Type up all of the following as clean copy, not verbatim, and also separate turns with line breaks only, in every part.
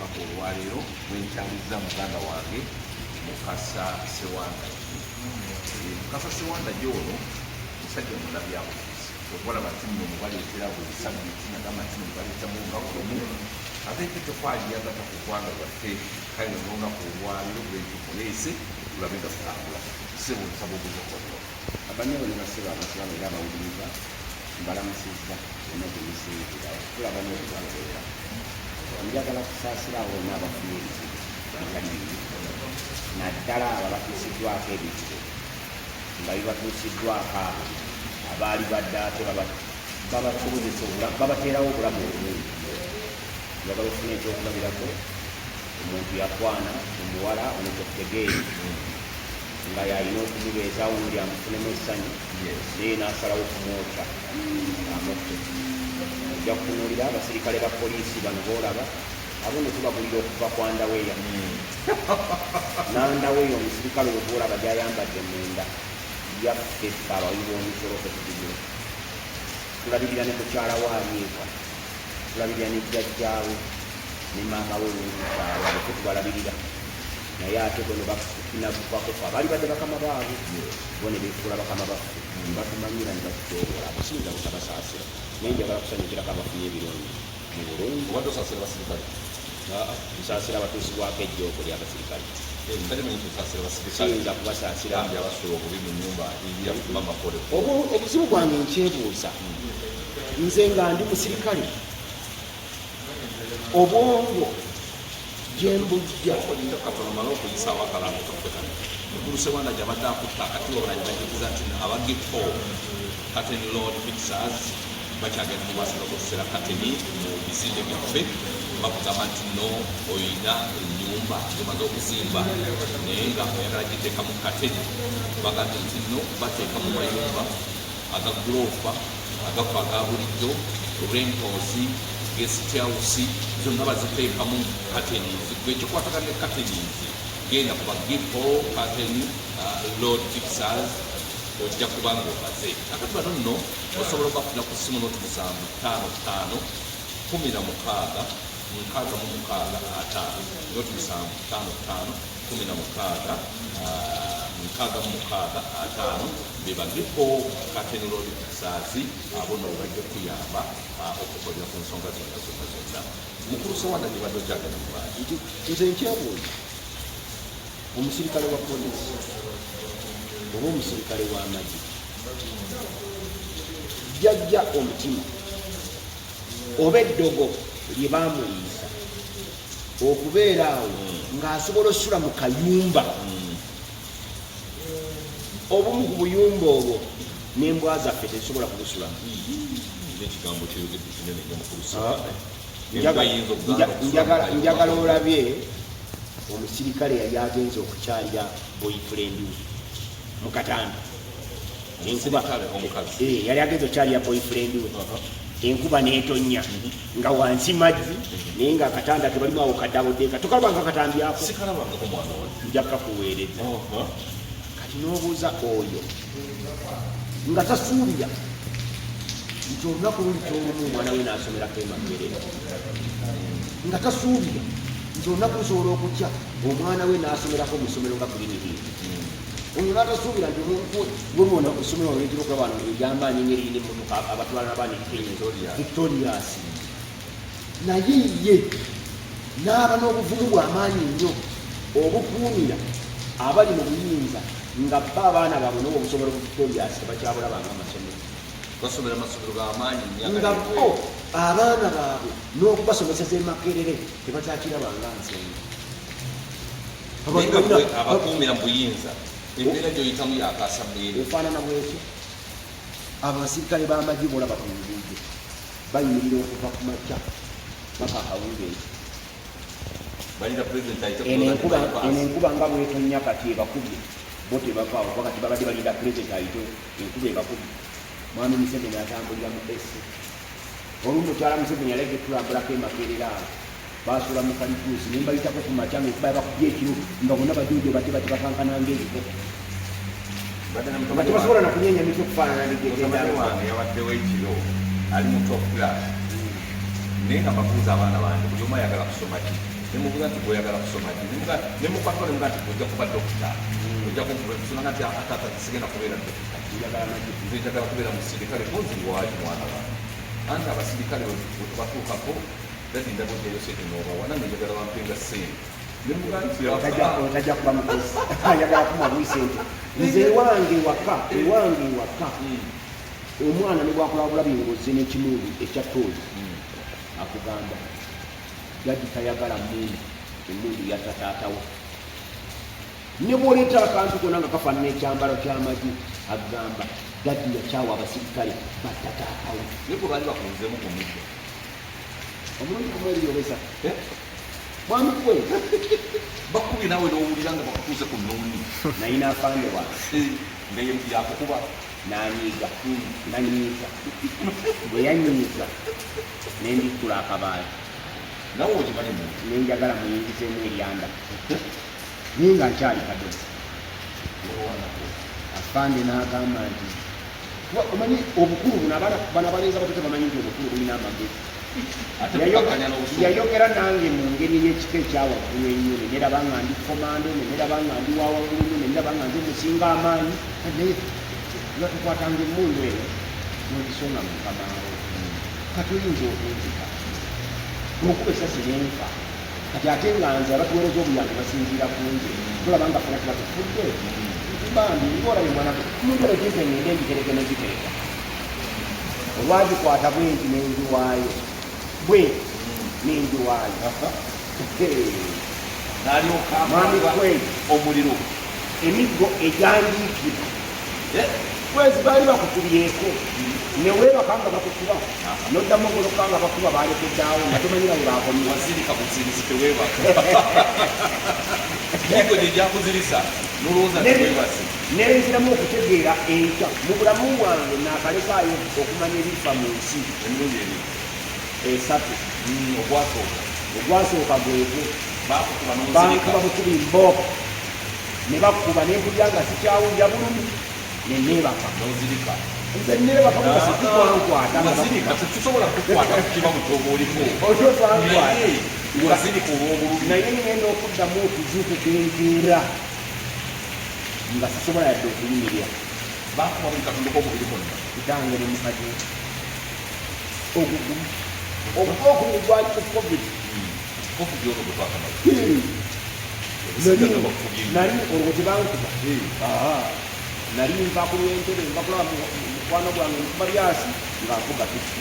olunaku olwaleero lwenkyaliza muganda wange Mukasa Sewanda. Mukasa Sewanda ono musajja mulabyamu okulaba tino mubaleetera buli sabbiiti nagamba tino mubaleetamu olunaku lumu ate ekyokwaliyagata ku ggwanga lwaffe kale n'olunaku olwaleero lwentukoleese tulabe nga tutambula sebo nsaba obuzokola
abanyewo ne basiba abasibamu era abawuliriza mbalamusizza ena gyemusinzira tulaba n'olwalweera njagala kusaasirawo n'abafunye ebizibu bikaliri naddala abo abatuusiddwako ebizibu nga bibatuusiddwako abo abaali badde ate babasobozesa babateerawo obulamu obulungi. Njagala ofuna ekyokulabirako omuntu yakwana omuwala onokyokitegeeri nga yalina okumubeezawo ndi amufunemu essanyu naye n'asalawo okumwokya amutte. Ojja kutunuulira abasirikale ba poliisi bano boolaba abo ne tubagulira okuva kwa Ndaweya. Nandaweya omusirikale oyo boolaba gyayambadde munda yaffe abawi b'omusolo kwetugigula. Tulabirira ne mukyala waali eka, tulabirira ne jjajjaawe ne maama we n'omukyala bwe tubalabirira naye ate bono bakinavugwakofa baali badde bakama baabwe bo ne beefuula bakama baffe batumanyira ne batutoola abasinza butabasaasira. Naye njagala kusanyukirako abafunye ebirungi mu bulungi.
obadde osaasira basirikale
Tusaasira abatuusibwako ejjoogo ly'abasirikale.
siyinza
kubasaasira
abasula obubi mu nyumba bamakole
obuzibu bwange nkyebuuza nze nga ndi musirikale obwongo gyembujja
katono mala okuyisaawo akalango kaffe kano mukulu Sewanda gyabadde akutta akati obulanyibagiza nti abagipo Kateni Lord Fixers bakyagenda mu maaso gakozesera kateni mu bizimbe byaffe bakugamba nti no oyina ennyumba zomaze okuzimba naye nga oyagala giteeka mu kateni bagambye nti no bateeka mu mayumba agaguloofa agafa aga bulijjo rentosi guest house zonna baziteekamu katenis gwe kikwatagana ne katenis genda kuba gipo kateni Lord Fixers ojja kubanga omaze akati bano nno osobola okafuna ku ssimu noti 755 16 noti 755 bebagipo Kateni Lord Fixers abo no bajja kuyamba okukolera ku nsonga zonna. Mukulu Sewanda gyebadde ogyagala mubantu
nze nkyabuuza omusirikale wa poliisi oba omusirikale w'amagye jjajja omutima oba eddogo lye baamuliisa okubeera awo ng'asobola ossula mu kayumba obumu ku buyumba obwo n'embwa zaffe tezisobola kubusulamu.
ekigambo kyeyogedde kinene nnyo mukulu
njagala olabye omusirikale yali agenza okukyalira boyfriend we mu Katanda yali agenza okukyalira boyfriend we enkuba n'etonnya nga wansi mazzi naye nga Katanda tebalimu awo kaddabodeeka tokalabanga katambyako njaka kuweereza kati n'obuuza oyo nga tasuubira nti olunaku luli kyolumu omwana we n'asomerako Emakerere nga tasuubira nti olunaku lusobola okukya omwana we n'asomerako mu ssomero nga kuliniri oyo n'atasuubira nti omuntu golwona ku ssomero olwegiro okulabano eryamaanyi ng'eriyina emmotoka abatwala n'abaana Victorias naye ye n'aba n'obuvumu bw'amaanyi nnyo obukuumira abali mu buyinza nga bba abaana baabwe n'obwo obusobola bu Victorias tebakyabulabanga amasomero
basomera amasomero g'amaanyi
nga bo abaana baabwe n'okubasomeseza Emakerere tebakyakirabanga nsonga.
abakuumira mu buyinza embeera gy'oyitamu yakasa mbeera
efaanana bwekyo. Abasirikale b'amagye bolaba ku nguudo bayimirira okuva ku makya paka akawungeezi eno enkuba nga bwetonnya kati ebakubye bo tebavaawo kuba kati babadde balinda pulezidenti ayite enkuba ebakubye. Mwami Museveni atambulira mu esi olumu mukyala Museveni yalege tulambulako Emakerere awo basula mu kalituusi ne mbayitako ku makya ngaenkuba yabakubye ekiro nga bonna bajojo bate bakankana ng'ebiko nga tebasobola nakunyeenya mitwe okufaanana
wange yabaddewo ekiro ali mu top class naye nga babuuza abaana bange buli omu ayagala kusoma ki nemubuuza nti gweoyagala kusoma ki nemukwakola nemuga nti ojja kuba dokita ojja kusoma nti atata sigenda kubeera dokita nze njagala kubeera musirikale kunziriwaaki mwana wange anti abasirikale wetubatuukako dadi ndaboddeyo sente noobawa nange njagala bampenga ssente nemuga nti
otajja kuba mukozi ayagala kumabwi sente nze ewange waka omwana ne bwakulabulabye ngoze n'ekimundu ekya toozi akugamba dadi tayagala mundu emundu yatataatawo ne bwoleeta akantu konna nga kafaanana ekyambalo ky'amagi agamba dadi yakyawa abasirikale batataatawo
naye bwe baali bakunzemu ku muddo
omulundi kumweriyolesa mwamikwe
bakubye naawe n'owulira nga bakutuuze ku nnuuni
nayina afande wange
nga yakukuba
nanyiiga bwe yanyiiga nendikkula akabaali
nawe okimanyi muntu
nenjagala muyingizeemu eryanda naye nga nkyali kadozi afande n'agamba nti omanyi obukulu buno bano abalenzi abato tebamanyi nti obukulu bulina amagezi yayogera nange mu ngeri y'ekika ekyawaggulu ennyo neraba nga ndi komando neraba nga ndi wawaggulu neraba nga nze musinga amaanyi naye batukwatanga emmundu eyo nogisonga mu kamaawo kati oyinza okunzika okuba esasi nenfa kati ate nga nze abatuweereza obuyambi basinziira ku nze tulaba nga funa kiba tufudde bambi ng'olabye mwanage omuntu oyo ginze ngende engitereke negitereka olwagikwata bwenti nenjiwaayo bwe nenjiwaayo mwami kwezi
omuliro
emiggo egyandiikira kwezi baali bakukubyeko neweebakanga bakukuba noddamu ogolokanga bakuba balekeddaawo nga tomanyira bwe bakomye
wazirika buzirisi teweebaka migo gye gyakuzirisa nolowooza teweebase
nenziramu okutegeera enkya mu bulamu bwange naakalekaayo okumanya ebifa mu nsi
emirundi eri
esatu ogwasooka gwegwo bankuba bukubi mbooko ne bakuba nempulira nga sikyawulya bulumi neneebaka
nozirika
nze neebaka mukasikikwankwata
tusobola kukwata kukiba mutoba oliko
otyo twankwata
wazirika olw'obulumi
naye ngenda okuddamu okuzukukenkeera nga sisobola yadde okuyimirira
bakuba buli katundu k'omubiri konna
kitange ne mukati ogugumu ogwokubiri gwali ku covid
kofugi olwo gwetwakamaze
nali olwo tebankuba nali nva ku lwentebe nva kulaba mukwano gwange nkuba byasi nga nkuba piki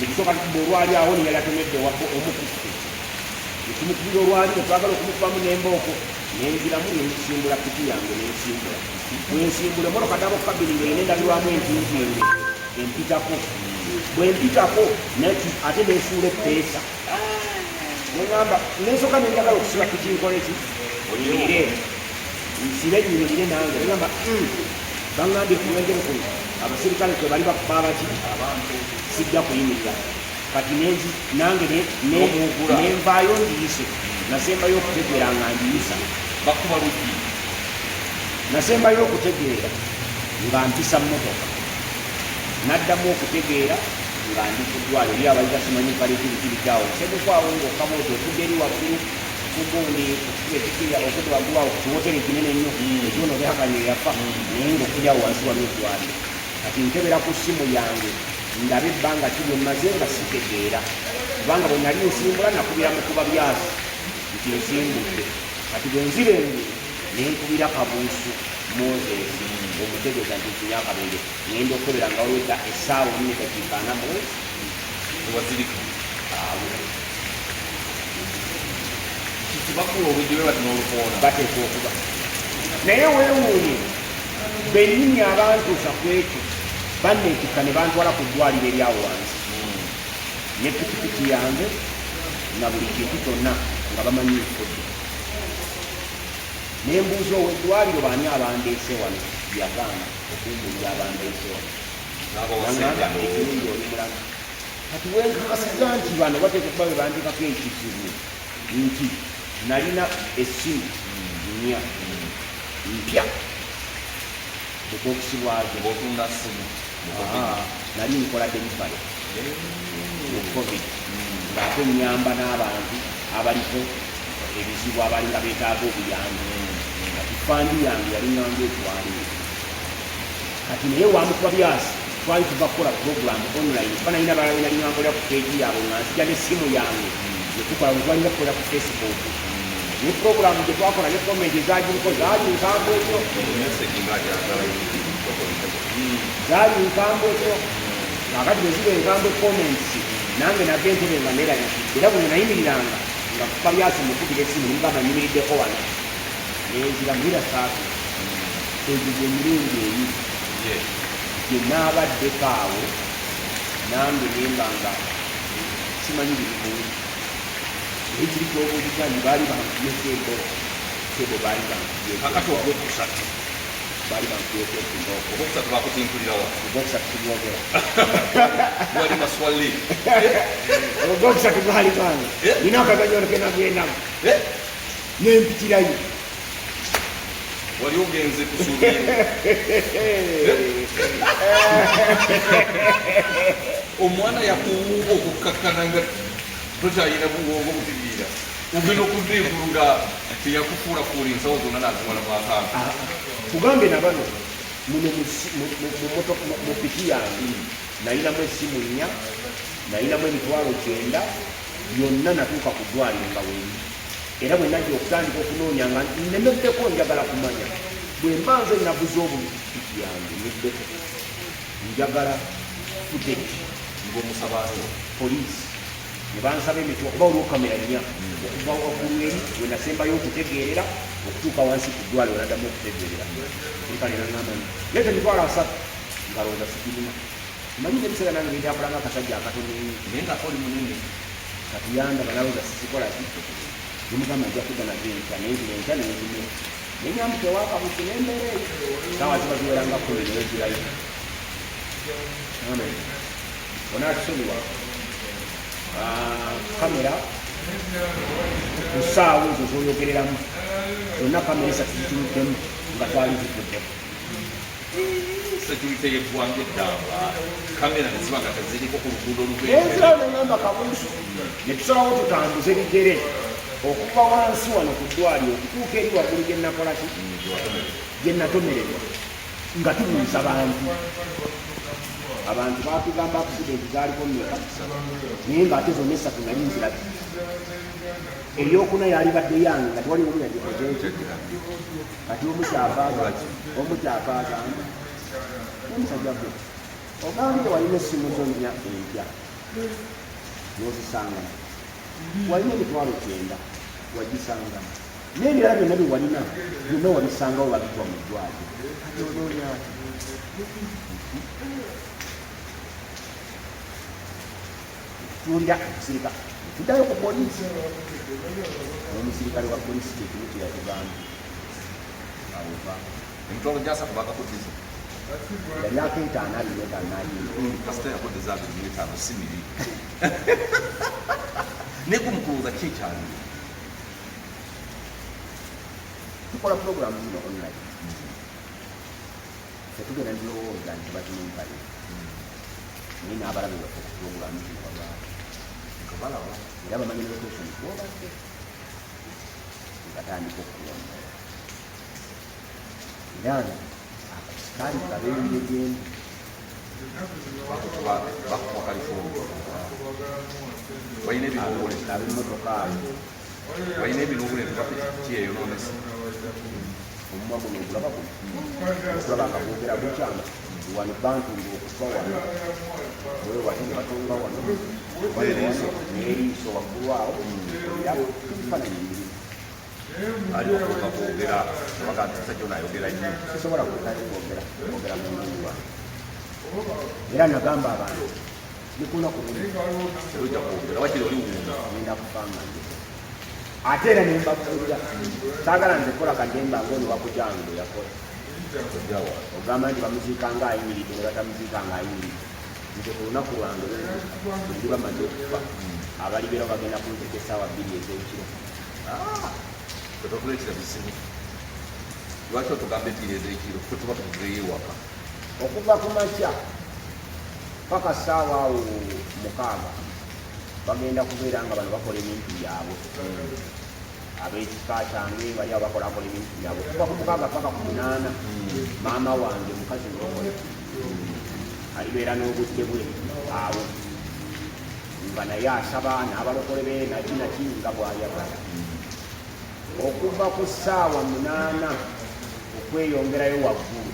ekisooka tukuba olwali awo neyali atomedde omukufu ekimukubira olwali netwagala okumukubamu nembooko nenziramu nensimbula piki yange nensimbula bwensimbula emotoka dabo kabiri ngaerina endabirwamu empinpinge empitako bwempitako ate nefuula epeesa neŋamba nensooka nenjagala okusiba piki nkoleki oyimirire nsibe nyimirire nange neŋamba baŋambye kulwengere kuno abasirikale tebali bakuba baki sijja kuyimirira kati nange nenvaayo ndiyise nasembayo okutegeera nga ndiyisa
bakuba luggi
nasembayo okutegeera nga mpisa mmotoka naddamu okutegeera nga ndi ku ddwalo eri abayiga simanyi palekirikirikyawo sebukwawo ngaokamoto okudda eri waggulu kugundi ekikirya okudda waggulu awo kukiwoteri kinene nnyo ekiwono byakanye yafa naye ngaokulyawo wansi wali eddwaliro kati nkebera ku ssimu yange ndaba ebbanga ki lyemmaze nga sitegeera kubanga bwe nali nsimbula nakubira mukuba byasi nti nsimbudde kati bwe nzira engulu nenkubira kabuusu moses omutegeeza nti kinyakabere ngenda okukebera nga wawedda essaawa nne dakiika ana mwezi
ewazirika awo kikibakula obwejjo bwe bati n'olukoona
bateeka okuba naye weewuunye bennyini abantuusa ku ekyo banneetikka ne bantwala ku ddwaliro eryawo wansi ne pikipiki yange na buli kintu kyonna nga bamanyi nfudde nembuuza oweddwaliro baani abandeese wano yagaana okumbulira abandeese wano ekirundi oli mulamu kati wenkakasiza nti bano bateeka okuba be bandikako ekizibu nti nalina essimu nnya mpya ekokisibwazo
otunda simu
nali nkola delivale mu covid ng'ate nnyamba n'abantu abaliko ebizibu abali nga beetaaga obuyambi kati fandi yange yali ngamba etwalire kati naye wamukuba byasi twali tuva kukola puroguramu online kuba nalina balala nali ngankolera ku peegi yaabwe nga nzija n'essimu yange netukola bwe twalinga kukolera ku facebook ne puroguramu gye twakola ne komenti ezagiriko zaali nkambu ekyo zaali nkambu ekyo kakati bwe ziba enkambu comments nange nabwe entebe nga nerabikidde era bwe nayimiriranga nga kuba byasi mukubira essimu nimugamba nyimiriddeko wano nenziramulira saatu egize emirundi ebiri gye naabaddeko awo nange nembanga simanyi biribuli ekiri kyobuulikandi baali bankuyeko embolo tebo baali bankuyekakatogwokusatu baali bankuyeko ekiboko
obokusatu bakutinkulirawa
ogwokusatu tubwogera
wali maswali
ogwokusatu baali bange nina akaganyolo kenagendamu nempitirayo
wali ogenze kusuubira omwana yakuwuuba okukakkana nga tokyayina buwongo butiriira ogenda okudeekulu nga teyakufuulafuula ensawo zonna naziwala mwakanga
tugambe na bano muno mu piki yange nayinamu essimu 4 nayinamu emitwalo 9 byonna natuuka ku ddwaliro nga wendi era bwe najja okutandika okunoonya nga nemeddeko njagala kumanya bwe mbanze nabuze obupiki yange neddeko njagala footage
ng'omusabaano
poliisi ne bansaba emitwa okuba olwo kamera 4 okuva waggulu eri bwe nasembayo okutegeerera okutuuka wansi ku ddwaliro naddamu okutegeerera nkanenangamanyi leeta emitwalo 3 ngalonda sikirina manyi nebiseera nange ngendyakulanga akasajja akatono
naye nga oli munene
katuyanda banaloza sisikola ki nimugamba nja kudda nage enkya nenzirenkya nenzime nenyambuka ewakabusi nembeera eyo sawa ziba ziweranga 10 nenzirayo ona atusobiwa kamera ku ssaawa ezo zoyogereramu zonna kamera 3 zitumiddemu nga twali zituddemu
security yeggwanga eddamba kamera neziba nga teziriko ku luguudo
enzirayo neŋamba kabuusu netusalawo tutambuze bigere okuva wansi wano ku ddwaliro okutuuka eri waggulu gyenakolaki gyenatomererwa nga tubuuza abantu batugamba akusidenti zaaliko mmeka naye ngaate zonna esatu nali nzirabi eyokuna yali badde yange nga tewali omu yagikozeeki kati omukyafaaga omusajja gwe ogambye walina essimu zonna empya nozisangamu walina emitwalo 9 wagisangamu n'ebirala byonna bye walina byonna wabisangawo babitwa mu ddwaliro tuwulira omusirika tuddayo ku poliisi n'omusirikale wa poliisi kyekimu kyeyatugambye awova
emitwalo gyasatu bagakutiza
yali akeetaano
kasita yakodeza 25 simiri naye kumukuloza ki ekyaliyo
tukola puroguramu zino online tetugenda ndilowooza nti bazimumpale naye n'abalabe baffe ku puroguramu zino
balaba
era bamanyi location twobadde ngatandika okuwona era kali kabenje gendi
bakuwa kalifooni walina ebinobule
ab'emmotoka abo
walina ebinobule trafiki eyononese
omumwa guno ogulaba guno okulaba nga bwogera bukyama wano bantunga okufa wano wewati ne batonga wano n'eriiso waggulu awo era tubifaananyi emirimu
ali okuva kwogera abaga ntisajja onayogera nnyo
sisobola kwogera mu nnyumba era nagamba abantu nikunaku
ojja kwogera wakiri oli wunda
ngenda kufanga nje ate era nembabuulira saagala nze kola kademba ngoni wakujangu yakola ogamba nti bamuziika nga ayimiridde ne batamuziika nga ayimiridde nze ku lunaku lwange ndi bamaze okufa abalibera bagenda kunzika essaawa 2 ez'ekiro
totuleetera bizibu lwaki otugamba ebbiri ez'ekiro fe tuba tuvugeyo ewaka
okuva ku makya paka ssaawa awo 6 bagenda kubeera nga bano bakola ebintu byabwe ab'ekika kyange bali awo bakolakola ebintu byabwe kuva ku 6 paka ku 8 maama wange mukazi mulokole alibeera n'obudde bwe awo nga naye asaba n'abalokole be naki nga bw'ayagala okuva ku ssaawa 8 okweyongerayo waggulu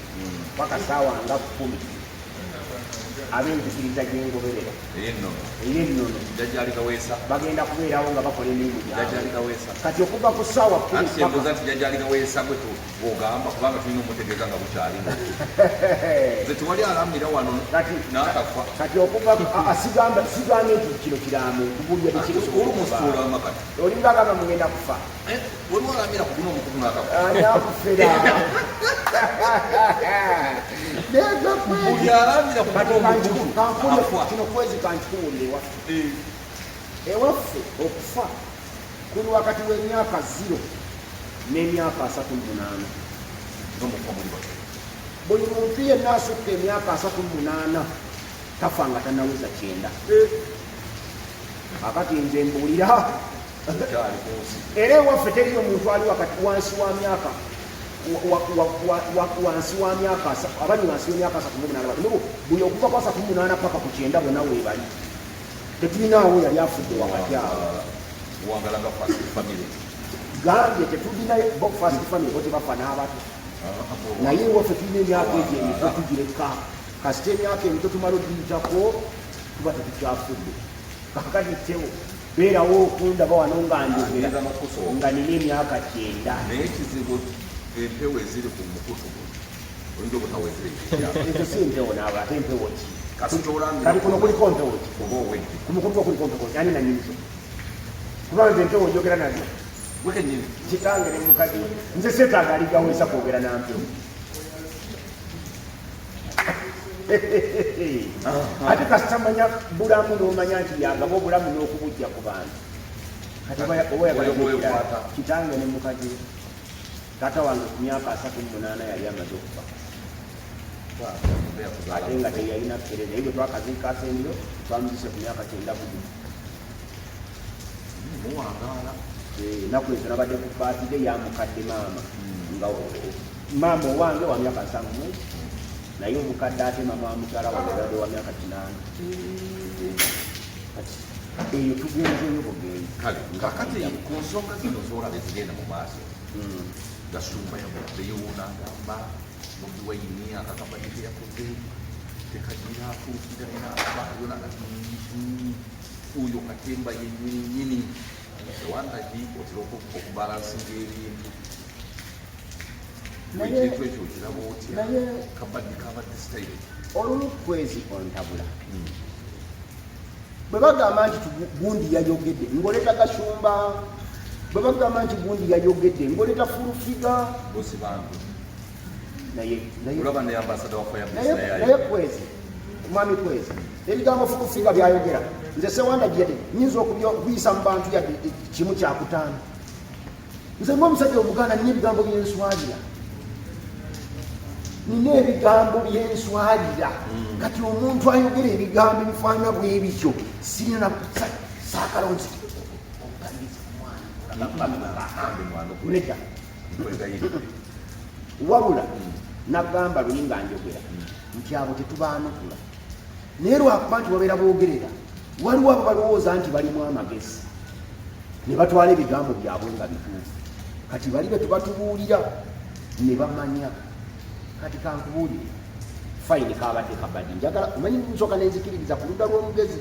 paka ssaawa nga 10 ab'enzikiriza gy'engoberera ey'ennono bagenda kubeerawo nga bakola emirimu gyabwe kati okuva ku ssaawa
10ogamba kubanga tulina omutegeeza nga bukyalimu nze tewali alamira wano n'akafa
kati okuva sigamba nti kino kiramu kubulya
olumusuulamakati
olinga agamba mugenda kufa
waliwalamira ku guno omukutu n'akafa
ani akufera
buli alamira
kino kwezi kankikuwulira ewaffe okufa kuli wakati w'emyaka 0 n'emyaka 38 buli muntu yenna asukka emyaka 38 tafa nga tanaweza 9 akati nze mbuulira era ewaffe teriyo muntu ali wakati wansi wa myaka wansi wa myaka abali wansi w'emyaka 38 buli okuva kwa 38 paka ku 9 bonna weebali tetulinaawo yali afudde wakati awo gambye tetulina fast family bo tebafa n'abato naye waffe tulina emyaka egyo emito tugireka kasita emyaka emito tumala ogiyitako tuba tetukyafudde kakati tewo beerawo okundaba wano nga njogera nga nina emyaka 9
naye kizibu empewo eziri ku mukutu oyinza obutawezere
ekyo si empewo naawe ate empewo ki kati kuno kuliko mpewo ki ku mukutu gwo kuliko mpewo ki ani nanyinizo kubanga nze empewo njogera nazo kitange ne mukazi nze seetaaga aligawesa kwogera nampewo ate kasita manya bulamu n'omanya nti yagaba obulamu n'okubujja ku bantu kati oba oyagala kitange ne mukazi taata wange ku myaka 38 yali amaze okufa ate nga teyalina kkere naye bwe twakaziika asembiro twamuzise ku myaka 9 bulimu
muwangaala
enaku ezo nabadde ku baatire yamukadde maama nga maama owange wa myaka 7 naye omukadde ate maama wa mukyala wange wa myaka 8 eyo tugenzeyo bugenzi
kakati ku nsonga zino zolaba ezigenda mu maaso gasumba yawuddeyo nagamba bobi wayini akakabadde yakoze tekagira afuukira yona oyo katemba yennyini ewandagi otera okubalansinga ebintu ekintu ekyo kiraba otya kabadde kabadde sitayire
olumu kwezi ontabula bwe bagamba nti gundi yayogedde ngoleta gasumba bwe bagamba nti gundi yayogedde ngoleta fulufiga
bosi bantu
naye kwezi mwami kwezi ebigambo fulufiga byayogera nze sewanda gyete nyinza okuyisa mu bantu yadde kimu kyakutaano nze ng'omusajja omuganda nina ebigambo byenswalira kati omuntu ayogera ebigambo ebifaanana bwe bityo sirina saakalonzi nedda wabula nagamba luli nga njogera nti abo tetubaanukula naye lwakuba nti babeera boogerera waliwo abo balowooza nti balimu amagezi ne batwala ebigambo byabwe nga bituufu kati bali be tubatubuulira ne bamanya kati kankubuulire fayini kabadde kabadde njagala omanyi nsooka nenzikiririza ku ludda lw'omugezi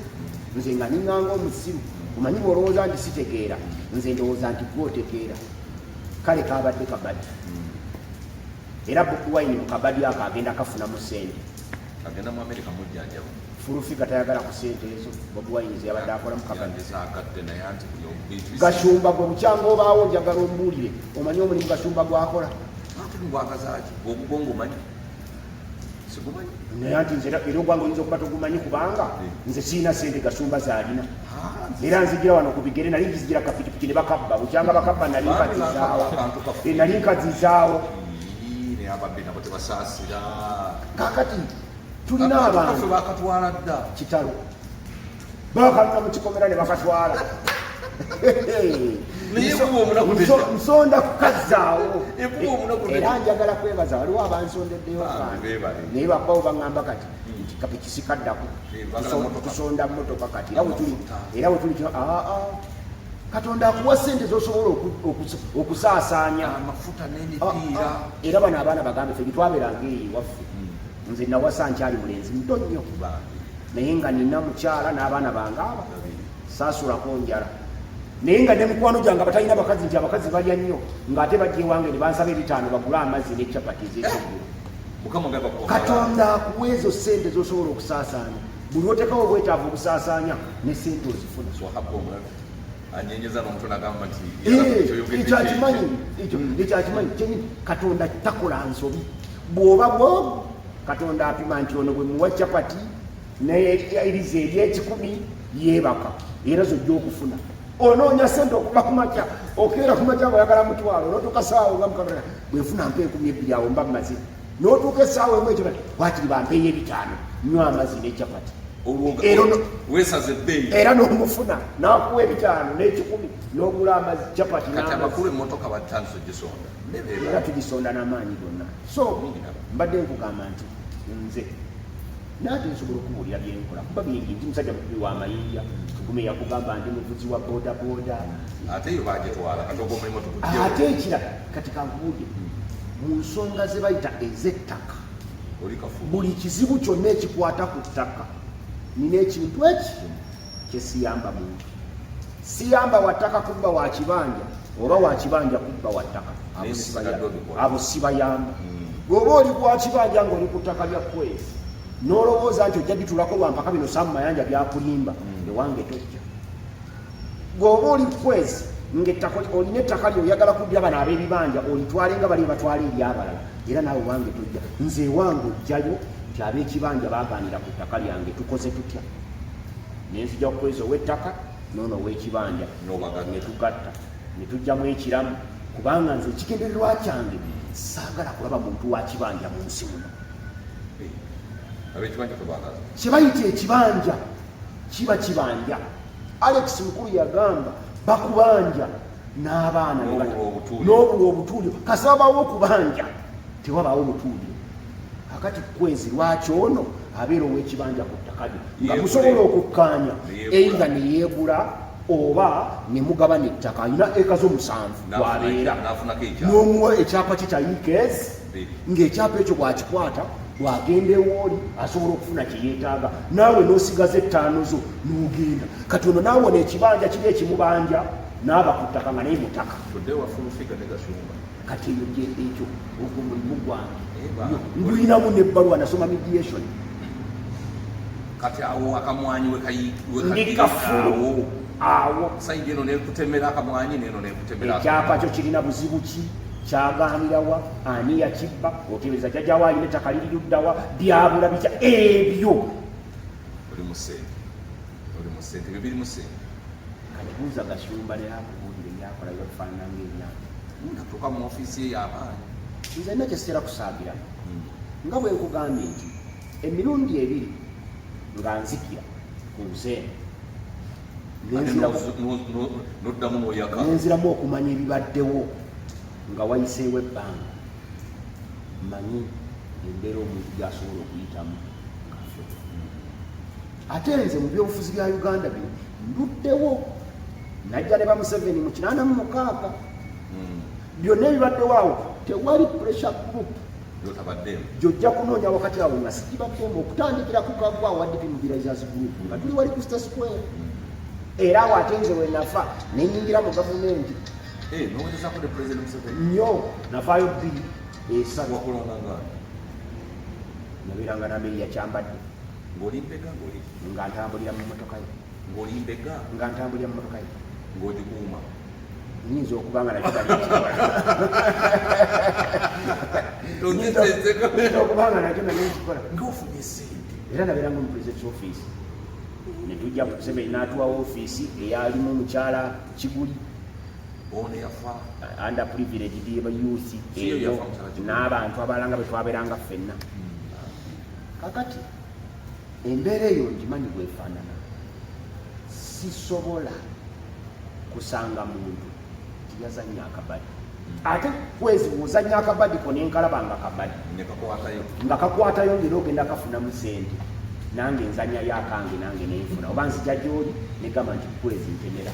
nze nga ninganga omusiru omanyi bwolowooza nti sitegeera nze ndowooza nti gwotegeera kale kabadde kabadde era Bobi Wine mu kabadde ako agenda kafunamu ssente
agenda mu Amerika mujjanjabo
fulufiga tayagala ku ssente ezo Bobi Wine zeyabadde akola mu kabadde gasumba gwe bukyanga obaawo njagala ombuulire omanyi omulimu gasumba gwakola
gwakazaki ogubongo manyi sigumanyi
naye anti nze era ogwange oyinza okuba togumanyi kubanga nze siina ssente gasumba zaalina era nzigira wano ku bigere nali ngizigira kapikipiki ne bakabba bukyanga bakabba nali nkazizaawo
ababbi nabo tebasaasira
kakati tulina abantu
bakatwala dda
kitalo bakaluna mu kikomera ne bakatwala nsonda kukazaawo era njagala kwebaza waliwo abansondeddeyo naye babawo baŋŋamba kati nti kapikisi kaddako tusonda mmotoka kati era we tuli Katonda akuwa ssente z'osobola okusaasaanya
amafuta n'emipiira
era bano abaana bagambe ffe bitwaberanga eyo waffe nze nawasa nkyali mulenzi muto nnyo naye nga nina mukyala n'abaana bange aba saasulako njala naye nga ne mikwano gyange abatalina bakazi nti abakazi balya nnyo ng'ate bajja ewange ne bansaba ebitaano bagule amazzi n'ekyapati ez'ekyeggulo Katonda akuwa ezo ssente z'osobola okusaasaanya buli otekawo obwetaavu obusaasaanya ne ssente ozifuna ekyakimanyi Katonda takola nsobi bw'oba bwobu Katonda apima nti ono bwe muwa capati n'eriza ery'ekikumi yeebaka era zojja okufuna onoonya ssente okuba kumakya okeera kumakya bwayagala mutwalo n'otuuka saawa nga mukamera bwefuna mpa 12 awo mba maze n'otuuka essaawa emu ekyo wakiri bampeeyo ebitaano nywa amazzi n'ekyapati
weesaze ebbeeyi
era n'omufuna n'akuwa ebitaano n'ekikumi n'ogula amazzi capati
kati abakulu emmotoka batandise ogisonda
era tugisonda n'amaanyi gonna so mbadde nkugamba nti nze naate nsobola okubuulira byenkola kuba bingi ndi musajja mukubi w'amayinja tugume yakugamba ndi muvuzi wa boodabooda
ate yo bagitwala kati ogwa omulimu
ate ekirala kati kankubuulye mu nsonga ze bayita ez'ettaka buli kizibu kyonna ekikwata ku ttaka nina ekintu ekimu kyesiyamba muntu siyamba wattaka kubba wa kibanja oba wa kibanja kubba wa ttaka abo sibayamba bw'oba oli kwa kibanja ng'oli ku ttaka lya kwezi n'olowooza nti ojja bitulako lwampaka bino saamu mayanja byakulimba ewange tojja bw'oba oli kwezi olina ettaka lyo oyagala kuddira bano ab'ebibanja olitwale nga bali batwala eryabalala era naawe wange tojja nze ewange ojjayo nti ab'ekibanja baaganira ku ttaka lyange tukoze tutya nenzija kukwezi ow'ettaka noono ow'ekibanja ne tugatta ne tujjamu ekiramu kubanga nze ekigendererwa kyange saagala kulaba muntu wa kibanja mu nsi muno kyebayita ekibanja kiba kibanja Alex mukulu yagamba bakubanja n'abaana n'obulwa obutuuliro kasabaawo okubanja tewabaawo butuuliro akati kwezi lwaki ono abeera ow'ekibanja ku ttaka lyo nga musobola okukkaanya eitha ne yeegula oba ne mugabana ettaka alina eka zo7 bwabeera n'omuwa ekyapa kye kya UKS ng'ekyapa ekyo bwakikwata bwagenda ewooli asobola okufuna kyeyeetaaga naawe n'osigaza 5 zo n'ogenda kati ono naawona ekibanja kiri ekimubanja n'aba ku ttaka nga naye mutaka kati eyo ekyo ogwo mulimu gwange ngulinamu n'ebbaluwa nasoma mediation
kati awo akamwanyi
ndikafulu awo
saidi eno nekutemera akamwanyi neno nekutemera
ekyapa kyo kirina buzibu ki kyaganirawa ani yakibba otebereza jjajjawo alina ettaka liri luddawa byabula bitya ebyo
oli musente ebyo biri musente
kati buuza gasumba lyakubuulire byakola byakufaanana ng'ebyanga
ngatuuka mu ofiisi ye y'amaanyi
nze nina kyesitera kusaagira nga bwe nkugambye nti emirundi 2 nga nzikira ku nseeno nenziramu okumanya ebibaddewo nga wayiseewo ebbanga manyi embeera omuntu gyasobola okuyitamu ate nze mu byobufuzi bya Uganda bino nduddewo najja ne ba Museveni mu 86 byonna ebibaddewo awo tewali pressure group gyojja kunoonya wakati awo nga sigibaddemu okutandikira ku Kagwa awadde mobilizers group nga tuli wali ku State Square era awo ate nze wenafa nenyingira mu gavumenti nnyo nafaayo 2 3 nabeeranga nameri yakyambadde nga ntambulira mu mmotoka ye nga ntambulira mu mmotoka ye
ng'ogikuuma
nyinza okubanga okubanga nakyo nanikikola
ng'ofunye sente
era nabeeranga mu president's office netujja kuseme n'atuwawo ofiisi eyalimu omukyala Kiguli
ono yafa
under privileged youth eyo n'abantu abalanga bwe twabeeranga ffenna kakati embeera eyo ngimanyi bwefaanana. Sisobola kusanga muntu tiyazanya akabadi ate kwezi wozanya akabadi ko nenkalaba nga kabadi nga kakwatayo ngera ogenda kafunamu sente nange nzanya yakange nange nenfuna oba nzija gyoli negamba nti kwezi ntemera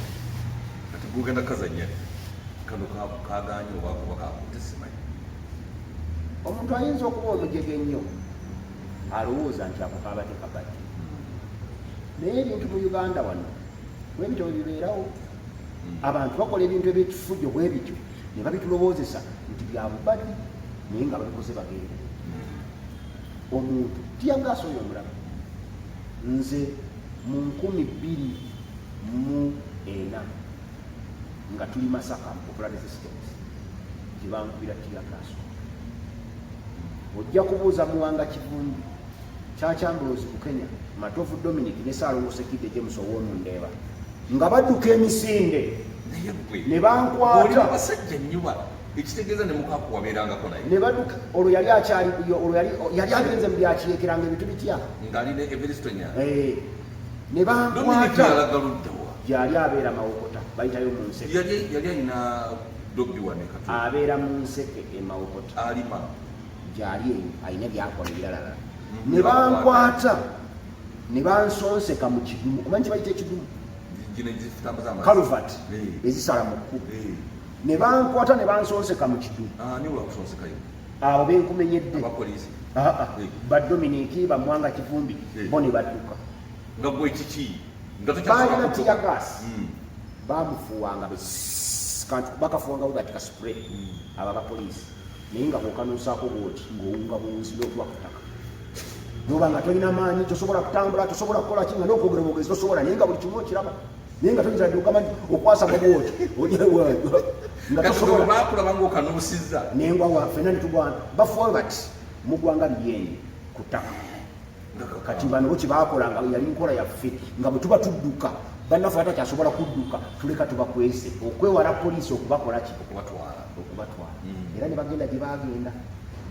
kati gugenda kazanya kano kaganye oba kakutesimanyi.
Omuntu ayinza okuba omujege ennyo alowooza nti ako kabadde kabadde naye ebintu mu Uganda wano bwebityo bibeerawo. Abantu bakola ebintu ebyekifujjo bwe bityo ne babitulowoozesa nti bya bubadi naye nga babikoze bagenda. Omuntu tiyagaasa oyo omulala. Nze mu 2004 nga tuli Masaka Popular Resistance gye bankubira tiyagaasa. Ojja kubuuza Muwanga Kivumbi, Kyambulozi ku Kenya, Matovu Dominic ne Saalongo Sekidde James Owoomundeeba nga badduka emisinde ne bankwata
abasajja nnyuba ekitegeeza ne mukaku wabeerangako naye
ne badduka olwo yali akyali yali agenze mu byakirekeranga ebintu bitya
ng'alina Everest Onyanga
ne bankwata
yalagaluddawa
gyali abeera Mawokota bayitayo mu Nseke
yali alina Dobbi Waneka
abeera mu Nseke e Mawokota
alima
gyali alina byakola ebirala ne bankwata ne bansonseka mu kidumu omanyi kibayita ekidumu Calvert ezisala mu kkubo ne bankwata ne bansonseka mu kidumu abo benkumenyedde Badominiki Bamwanga Kivumbi bo ne badduka balina tiyagasi bamufuwanga bakafuwanga bwe bati kaspray abo abapoliisi naye nga bokanuusaako bwoti ng'owunga buwunzi n'otwakutaka noba nga tolina maanyi tosobola kutambula tosobola kukola kinga n'okwogera obwogezi tosobola naye nga buli kimu okiraba naye nga toyinza dukama okwasa mubwoti
bakulabanga okanuusizza
nengwawa fena netugwana bafuwa bati mugwanga biyende ku ttaka kati bano kyebakolanga yali nkola yaffe nga bwe tuba tudduka bannaffe atakyasobola kudduka tuleka tubakwese okwewala poliisi okubakolaki okubatwala era ne bagenda gye bagenda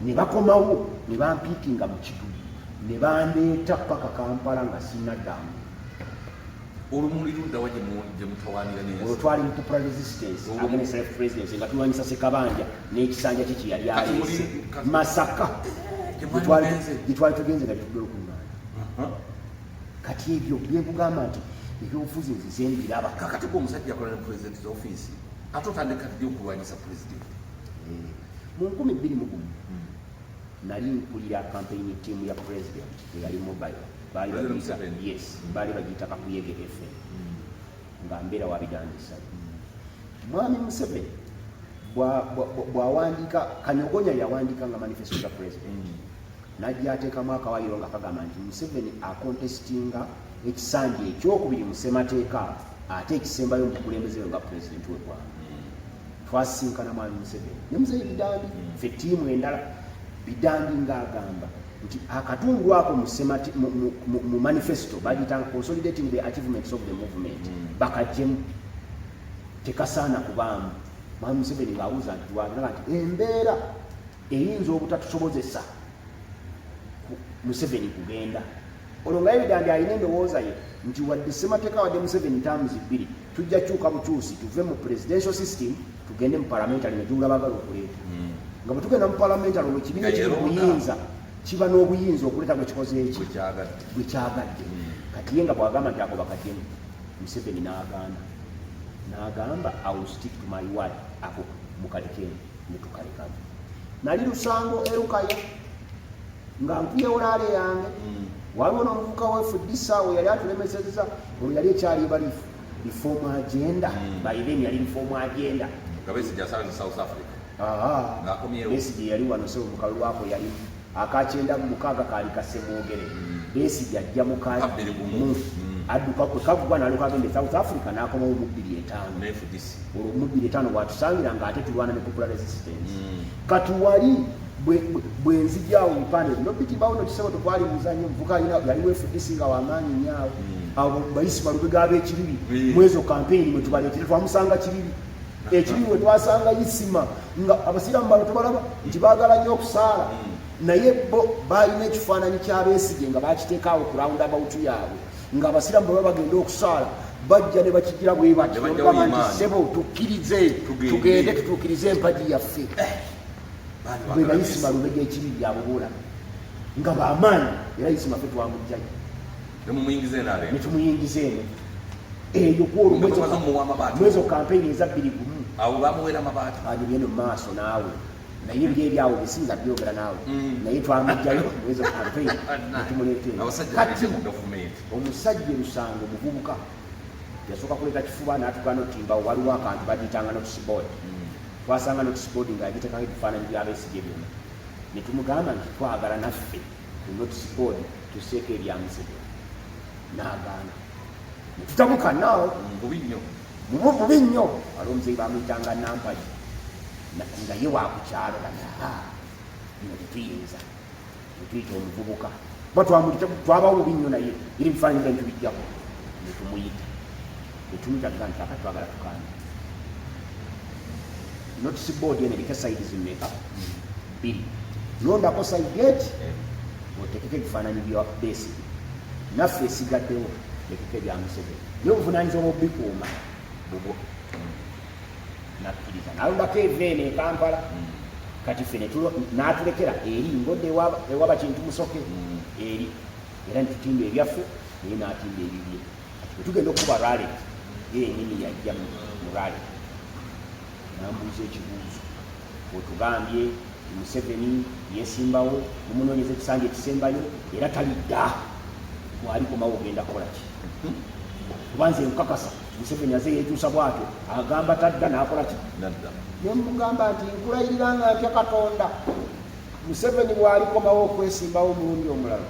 ne bakomawo ne bampiikinga mu kidumu ne bandeeta paka Kampala nga sinaddamu.
Olumuli luddawa gye mutawaanira neza?
Olwo twali mu Popular Resistance against self-presidency nga tulwanyisa Ssekabanja n'ekisanja kye kye yali aleese Masaka gye twali tugenze nga tutudde olukungaana. Kati ebyo byekugamba nti ebyobufuzi nzize mbiraba.
Kakati gwe omusajja akola ne President's Office ate otandika ddi okulwanyisa President?
Mu 2001 nali mpulira campaign team ya President eyali mobile baali bagiyita Kakuyege FM nga mbeera wabidandisa. Mwami Museveni bw'awandiika Kanyogonya yawandiika nga manifesto ga President najja ateekamu akawaayiro nga kagamba nti Museveni akontestinga ekisanja ekyokubiri mu ssemateeka ate ekisembayo mu bukulembeze nga President w'eggwanga. Twasisinkana Mwami Museveni ne Muzeeyi Bidambi ffe ttiimu endala Bidambi ng'agamba nti akatundu ako mu manifesto bagiyitanga consolidating the achievements of the movement bakajjemu tekasaana kubaamu. Mwami Museveni ng'abuuza nti twagala nti embeera eyinza obutatusobozesa Museveni kugenda olwo nga Bidambi alina endowooza ye nti wadde ssemateeka wadde Museveni taamuzi bbiri tujja kyuka bukyusi tuve mu presidential system tugende mu parliamentary negibula bagala okuleeta nga bwe tugenda mu parliamentary olwo ekibiina kiri buyinza kiba n'obuyinza okuleeta bwe kikoze eki bwe kyagadde. Kati ye nga bw'agamba nti ako bakaddemu Museveni n'agamba I will stick to my word ako mukalekeni ne tukalekamu. Nali Lusango Erukaya nga nkuyeolaale yange waliwo n'omuvuka weffe Disaawo yali atulemesezza olwo yali ekyali ebalifu reform agenda by then yali reform agenda
South Africa
Besigye yali wano sebo mukalu lwako yali akakyenda mu mukaaga kaali kasemwogere Besigye ajja mu adduka kwe kavugwa naluka agende South Africa n'akomawo mu 2005 olwo mu 2005 bwatusangira ng'ate tulwana ne Popular Resistance katuwali bwe nzijaawo ebipande bino bitimbawo nokisebo tekwali muzanyo muvuka yaliwo FDC nga wamaanyi nyaawo abo bayisi balubega ab'ekibibi mwezo kampeyini mwe tubaleetere twamusanga kibibi ekibibi we twasanga isima nga abasiraamu bano tubalaba nti baagala nnyo okusaala naye bo balina ekifaananyi ky'abeesige nga bakiteekaawo ku roundabout yaabwe nga abasiraamu bwe bagenda okusaala bajja ne bakigira bwe batyoogamba nti ssebo tukkirize tugende tutuukirize empaji yaffe bwe bayisima lubega ekibi byabwe boolaba nga bamaanyi era yisima ffe twamugjayo netumuyingiza eno eyo kwolumwezo kampeyini eza 2
abo bamuwera mabaati
agenda mu maaso naawe naye ebiri ebyawo bisinza byogera naawe naye twamugjayo mwezo kampeyini netumuleetera omusajja Lusango muvubuka yasooka kuleta kifuba n'atuga notimbawo waliwo akantu bagiyitanga notisboard twasanga notisboard nga yagiteekako ebifaananyi by'abeesige byonna ne tumugamba nti twagala naffe ku notisboard tuseeko ebyamusebe n'agaana ne tutabuka naawo bubi nnyo wali omuzeyi bamuyitanga Nampaji nga ye wakukyalo bino tetuyinza netuyita omuvubuka twabawo bubi nnyo naye eri bifaananyi bya ntubijjako netumuyita netumuyita nti akatwagala tukanda notisboard eno eriko saidi zimmeka 2 londako saidi eti otekeko ebifaananyi bya Besigye naffe esigaddewo lekeko ebya Museveni naye obuvunaanyizibwa obubikuuma bubwo nakkiriza nalondako eveeno e Kampala kati ffe n'atulekera eri ngodde ewaba Kintu Musoke eri era nitutimba ebyaffe naye n'atimba ebibye etugenda okuba rale yenyini yajja mu rale nambuuza ekibuuzo otugambye Museveni yesimbawo mumunoonyeza ekisanja ekisembayo era talidda mwalikomawo ogenda kukola ki kuba nze nkakasa Museveni aze yeekyusa bwatyo agamba tadda n'akola ki nemugamba nti nkulayirira nga ntya Katonda Museveni bw'alikomawo okwesimbawo omulundi omulala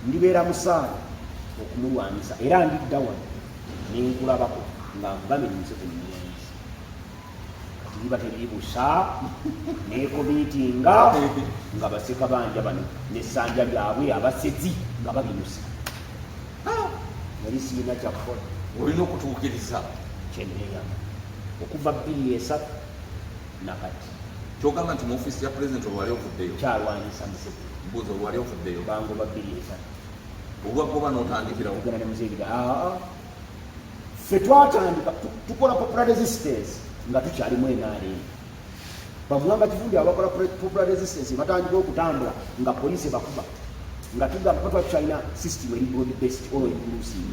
ndibeera musaala okumulwanyisa era ndidda wano nenkulabako nga nkugambe ni Museveni mulwanyisa kati liba teriri busa nekomiitinga nga baseka banja bano n'essanja lyabwe abasezi nga babinusa yali siina kyakukola
olina okutuukiriza
kyeneyama okuva 2 nakati
kyogamba nti mu ofiisi ya pulezidenti olwali ovuddeyo
kyalwanyisa Museveni
mbuuzi olwali ovuddeyo
bangoba 2
olwagoba n'otandikirawo
ogenda ne muzeeyiga ffe twatandika tukola popular resistance nga tukyalimu NRM bamuwanga Kivumbi abakola popular resistance batandika okutambula nga poliisi bakuba nga tugamba twalina system eri broad based all inclusive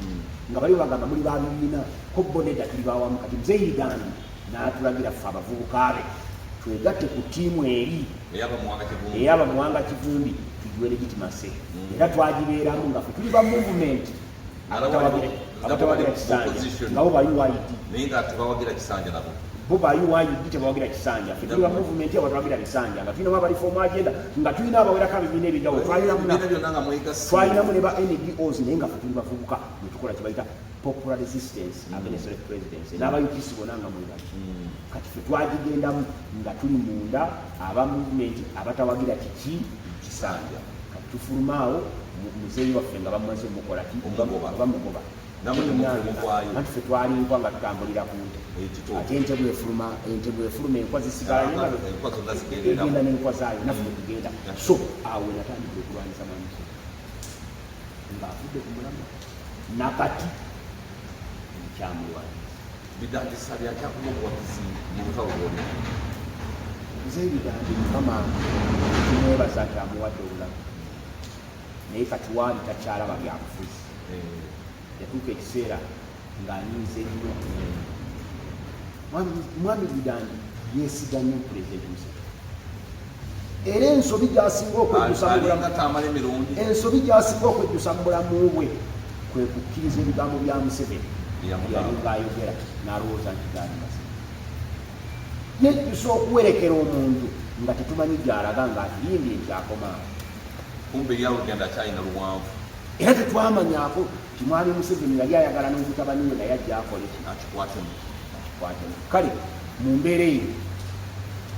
nga bali bagamba muli babiina ko boneda tuli bawamu kati muzeeyiga n'atulagira ffe abavubuka be twegatte ku ttiimu eri eyaba Muwanga Kivumbi tugiwe legitimacy era twagibeeramu nga ffe tuli ba movement abatawagira kisanja nga bo ba UID
naye nga tebawagira kisanja nabo
bo ba UID tebawagira kisanja ffe tuli ba movement abatawagira kisanja nga tulinamu abalifomu agenda nga tulina abawerako ebibiina ebijjawo twalinamu ne ba NGOs naye nga ffe tuli bavubuka netukola kyebayita popular resistance against the presidency n'aba UPC bonna nga mwebali kati ffe twagigendamu nga tuli munda aba movement abatawagira kiki kisanja kati tufulumaawo muzeeyi waffe nga bamumaze mukola ki bamugoba anti ffe twalinkwa nga tutambulira ku nte ate ente bwefuluma enkwa zisigala egenda n'enkwa zaayo naffe netugenda so awo natandika okulwanyisa mamuze ng'afudde ku mulamu nakati kyamulwanyisa
bidandisa byakyakuba obuwagizi mu lutalo lwonna
nze ebidandi Mukama tumwebaza nti amuwadde obulamu naye kati waali takyalaba byabufuzi yatuuka ekiseera ng'anyinze nnyo mwami Bidandi yeesiga nnyo pulezidenti Museveni era ensobi gy'asinga okwejjusa mu bulamu bwe kwe kukkiriza ebigambo bya Museveni yali ng'ayogera n'alowooza nti gaali mazima nejjusa okuwerekera omuntu nga tetumanyi gy'alaga ng'atuyimbi ekyakomaawo
kumbe yalugenda akyalina luwanvu
era tetwamanyako ti mwami Museveni yali ayagala n'omutabani we naye ajja akole
akikwatemu
kale mu mbeera eyo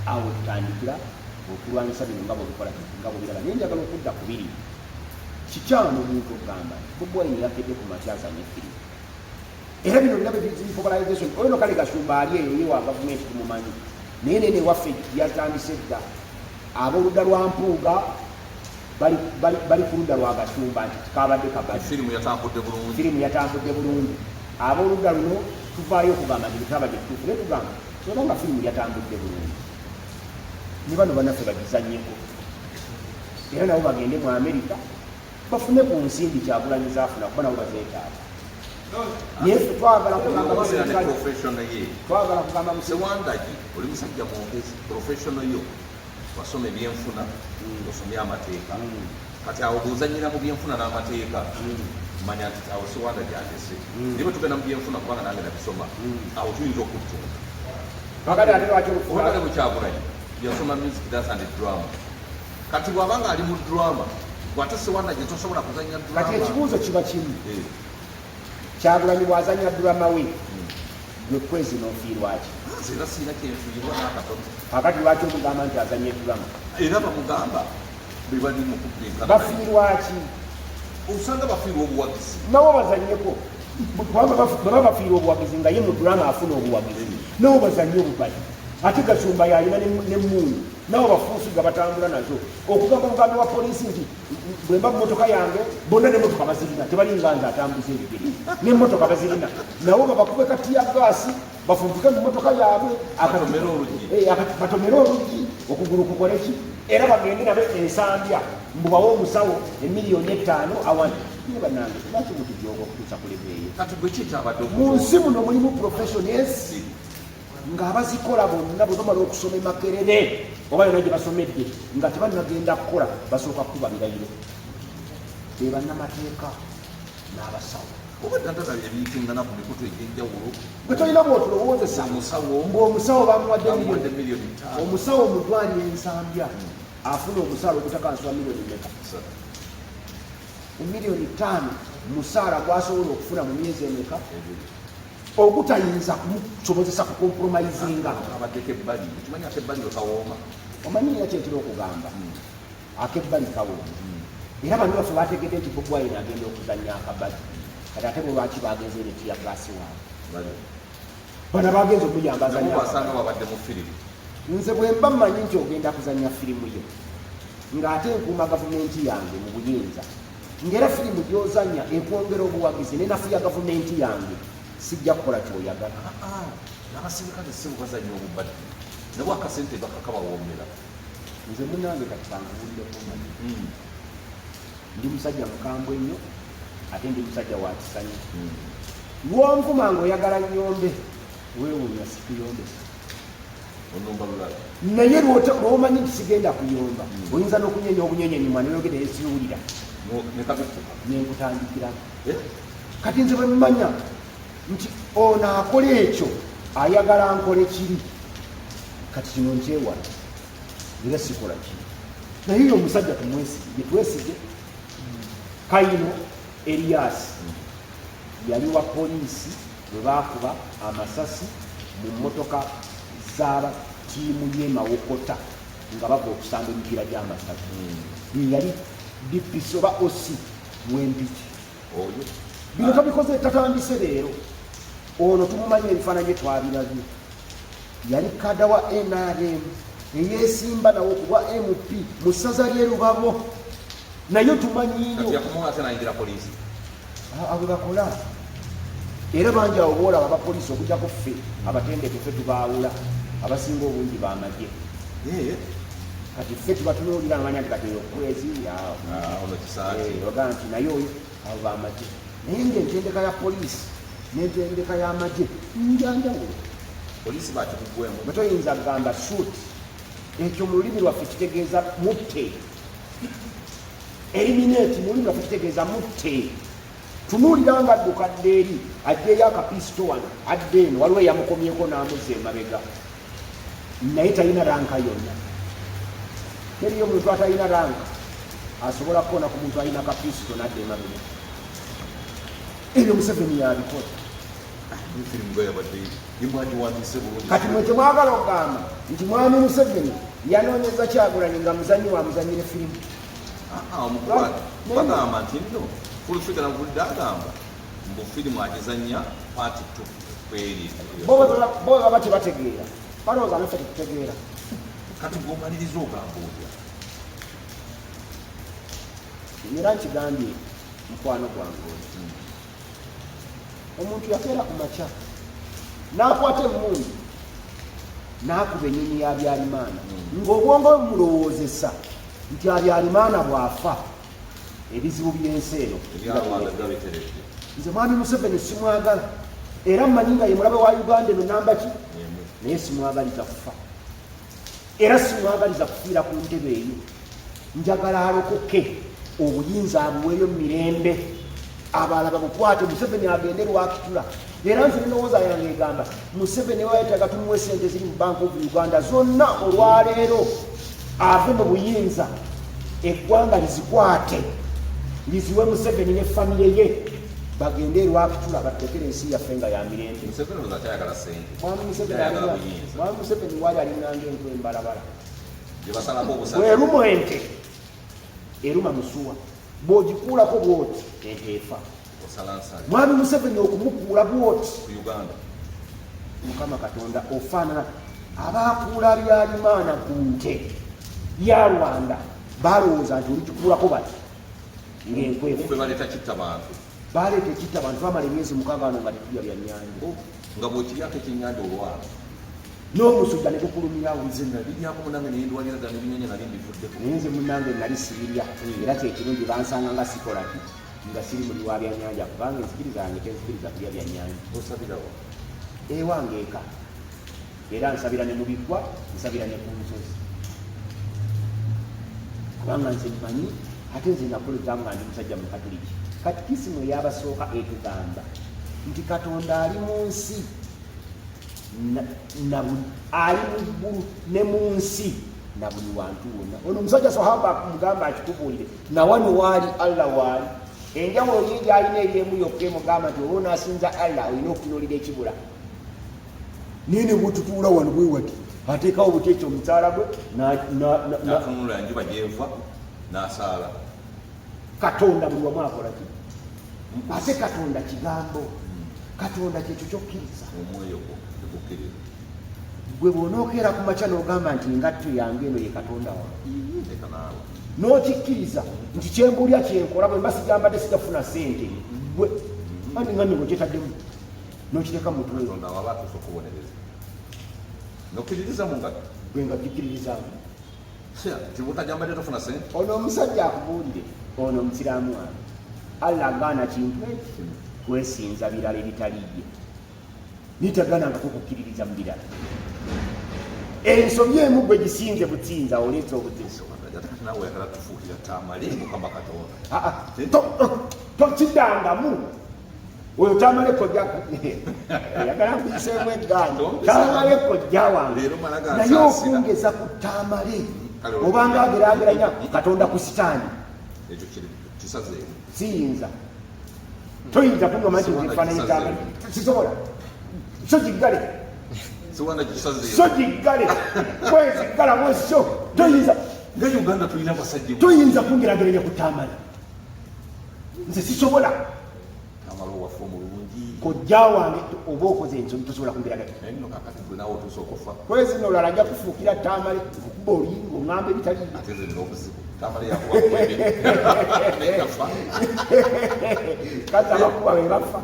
awo tutandikira okulwanyisa bino nga bwebikola nga bwebiraba naye njagala okudda ku biri kikyamu omuntu okugamba Bobi Wine yakedde ku makyazanya effirimu era bino birabe polarization oyo no kale Gasumba ali eyo ye wa gavumenti tumumanyi naye nene waffe yatandise dda ab'oludda lwa Mpuuga bali ku ludda lwa Gatumba nti kabadde kabadde.
Firimu
yatambudde bulungi. Ab'oludda luno tuvaayo okugamba nti kabadde kituufu naye tugamba soba nga firimu yatambudde bulungi. Ne bano bannaffe bagizannyeko. Era nabo bagende mu Amerika bafune ku nsimbi Kyagulanyi zaafuna kuba nabo bazeetaaga. Naye ffe twagala kugamba
Sewandagi oli musajja mwogezi professional yo wasoma ebyenfuna osomye amateeka kati awo bw'ozannyira mu byenfuna n'amateeka manya nti awo Sewandagi andese naye bwe tugenda mu byenfuna kubanga nange nabisoma awo tuyinza okuttunga obadde mu Kyagulanyi yasoma music dance and drama kati bw'abanga ali mu drama gwate Sewandagi tosobola kuzannya drama.
Kati ekibuuzo kiba kimu Kyagulanyi bw'azannya drama we gwe kwezi n'ofiirwaki?
Era siina kyenfiirwa n'akatono.
Kakati lwaki omugamba nti azannya drama?
Era bamugamba be bali mu kubbinkana.
Bafiirwaki?
Osanga bafiirwa obuwagizi.
Nabo bazannyeko. Baba bafiirwa obuwagizi nga ye mu drama afuna obuwagizi. Nabo bazannye obubali. Ate Gasumba yalina n'emmundu. Nabo bafuusiga batambula nazo. Okugamba mugambi wa poliisi nti bwe mba mu mmotoka yange bonna n'emmotoka bazirina tebalinga nze atambuza ebigere n'emmotoka bazirina nabo babakube kati ya gaasi bafumbike mu mmotoka yaabwe batomere oluggi okugulu kukole ki era bagende nabe ensambya mbubawo omusawo $5,000,000 awani naye bannange lwaki mutujooga okutuusa ku lebeeyo mu nsi muno mulimu professionals ng'abazikola bonna bwe bamala okusoma Makerere oba yonna gye basomedde nga tebannagenda kukola basooka kuba birayiro be bannamateeka n'abasawo bwe tolina bw'otulowoozesa ng'omusawo bamuwadde miliyoni omusawo omudwali ensambya afuna omusaala ogutakanswa $5,000,000 musaala gwasobola okufuna mu myezi emeka ogutayinza kumusobozesa kukompromisinga omanyi era kyekira okugamba akebbali kawooma era bano baffe bategedde nti Bobi Wine agenda okuzannya akabali kati ate bwe lwaki bagenze netiya gaasi waabwe bano bagenza omuyamba nze bwe mba mmanyi nti ogenda kuzannya firimu yo ng'ate nkuuma gavumenti yange mu buyinza ng'era firimu gy'ozannya ekwongera obuwagizi nenafuya gavumenti yange sijja kukola kyoyagala.
N'abasirikale si bazannya obubadde nabo akasente bakakabawoomera.
Nze munnange kati kankubuulireko manyi ndi musajja mukambwe ennyo ate ndi musajja wa kisanyi lwonvuma ng'oyagala nnyombe weewuunya sikuyombe naye lw'omanyi nti sigenda kuyomba oyinza n'okunyenya obunyenyenyi mwana yogera esiwulira nenkutandikira kati nze bwe mmanya nti ono akola ekyo ayagala nkole kiri kati kino nkyewala era sikola kiri naye yo omusajja yetwesige Kayino Erias yali wa poliisi bwe baakuba amasasi mu mmotoka z'aba ttiimu y'e Mawokota nga bava okusamba emipiira gy'amasasi yali DPC oba OC w'empiki bino tabikoze tatandise leero ono tumumanyi ebifaananyi twabirabye yali kada wa NRM eyeesimba nawo okuba MP mu ssaza ly'e Rubabo naye tumanyiyo abo bakola era bangi awo boolaba abapoliisi okujjako ffe abatendeke ffe tubaawula abasinga obungi bamagye kati ffe tubatunuulira amanya nti kati okwezi ogaa nti naye oyo abo bamagye naye ngaentendeka ya poliisi n'entendeka y'amagye njanjawulo bwe toyinza kugamba suit ekyo mu lulimi lwaffe kitegeeza mutte eliminate mu lulimi lwaffe kitegeeza mutte tunuulira nga addukadde eri ajjeyo akapiisito wano adde eno waliwo eyamukomyeko n'amuzza emabega naye talina ranka yonna teriyo omuntu atalina ranka asobola kukoona ku muntu alina akapiisito n'adda emabega ebyo Museveni yabikola kati mwe temwagala okugamba nti mwami Museveni yanoonyeza Kyagulanyi nga muzanyi wa muzanyire firimu
bagamba nti nno fulufigana bulidde agamba mbu firimu agizannya paati tukweri
bo baba tebategeera balowooza naffe tetutegeera
kati bw'omaliriza ogamba otya
era nkigambye mukwano gwange omuntu yakeera ku makya n'akwata emmundu n'akuba ennyonyi ya Byalimaana ng'obwongo bumulowoozesa nti Byalimaana bw'afa ebizibu by'ensi eno nze mwami Museveni simwagala era mmanyi nga ye mulabe wa Uganda eno namba ki naye simwagaliza kufa era simwagaliza kufiira ku ntebe eyo njagala alokoke obuyinza abuweeyo mu mirembe abalala bamukwate Museveni agende Lwakitula era nze n'endowooza yange egamba Museveni wayetaga tumuwe sente ziri mu Bank of Uganda zonna olwaleero ave mu buyinza eggwanga lizikwate liziwe Museveni ne famire ye bagende Lwakitula batekere ensi yaffe nga ya mirembe. Mwami Museveni wali alinanga enkwe embalabala bwerumu ente eruma musuwa bw'ogikuulako bwoti ente efa. Mwami Museveni okumukuula bwoti Mukama Katonda ofaanana abaakuula Byalimaana ku nte ya Rwanda balowooza nti olikikuulako bati ng'enkwefu baleeta kitta bantu bamala emyezi 6 nga tetulya byannyanja
nga bw'okiryako ekyennyanja olwala
n'omusujja ne gukulumirawo
biryako munange neyendwalira ddala ebinyonyi nali mbivuddeko
naye nze munnange nali sibirya era kyekirungi bansanga nga sikola ti nga siri muli wa byannyanja kubanga enzikiriza yange tenzikiriza kulya byannyanja.
Osabirawo
ewange eka era nsabira ne mu biggwa nsabira ne ku nsozi kubanga nze mmanyi ate nze nakoletamu nga ndi musajja mu Katuliki. Katikisimu ey'abasooka etugamba nti Katonda ali mu nsi ali mu ggulu ne mu nsi na buli wantu wonna. Ono omusajja Sahaba akumugamba akitubuulire na wano waali Allah waali enjawulo nyingi alina eryemu yokka emugamba nti oba onaasinza Allah olina okutunuulira ekibula nini bwetutuula wano bwe wati ateekawo buteekyo omusaala gwe
natunula enjuba gyeva n'asaala.
Katonda buli wamu akola ki ate Katonda kigambo Katonda kyekyo kyokkiriza
omwoyo gukkiriza
gwe bw'onookeera ku makya n'ogamba nti engatto yange eno ye Katonda wange n'okikkiriza nti kyembuulya kyenkola bwe mba sigambadde sigafuna ssente gwe andi nga nno kyetaddemu n'okiteeka mu mutwe
waba atuusa okubonereza n'okkiririza mu ngatto
gwe nga gikkiririzaamu
tibutajambadde tofuna ssente.
Ono omusajja akubuulire ono omusiraamu wange Allah agaana kintu eki kwesinza birala ebitaliye nitagaanangako kukkiririza mu birala ensobi emu gwe gisinze businza oleeta obuzibu
nawe oyagala tufuukira Tamale Mukama Katonda
tokiddangamu oyo Tamale kojja yagala nkuyiseemu eggaanyi Tamale kojja wange naye okungeza ku Tamale obanga ageraageranya Katonda ku sitaani
ekyo kisazeewo
siyinza toyinza kunywa amazzi ekifaananyi Tamale sisobola so giggale so giggale kweziggala bweso toyinza
nga Uganda tulina abasajja
toyinza kungerageranya ku Tamale nze sisobola
Tamale owaffe omulungi
kojja wange oba okoze ensobi tosobola kungerageranya
naye nno kakati gwe naawe otuusa okufa
kwezi no olala ajja kufuukira Tamale okuba oluyingo oŋŋamba ebitali
ate nze nina obuzibu Tamale yakuwafa
kati abakuba be bafa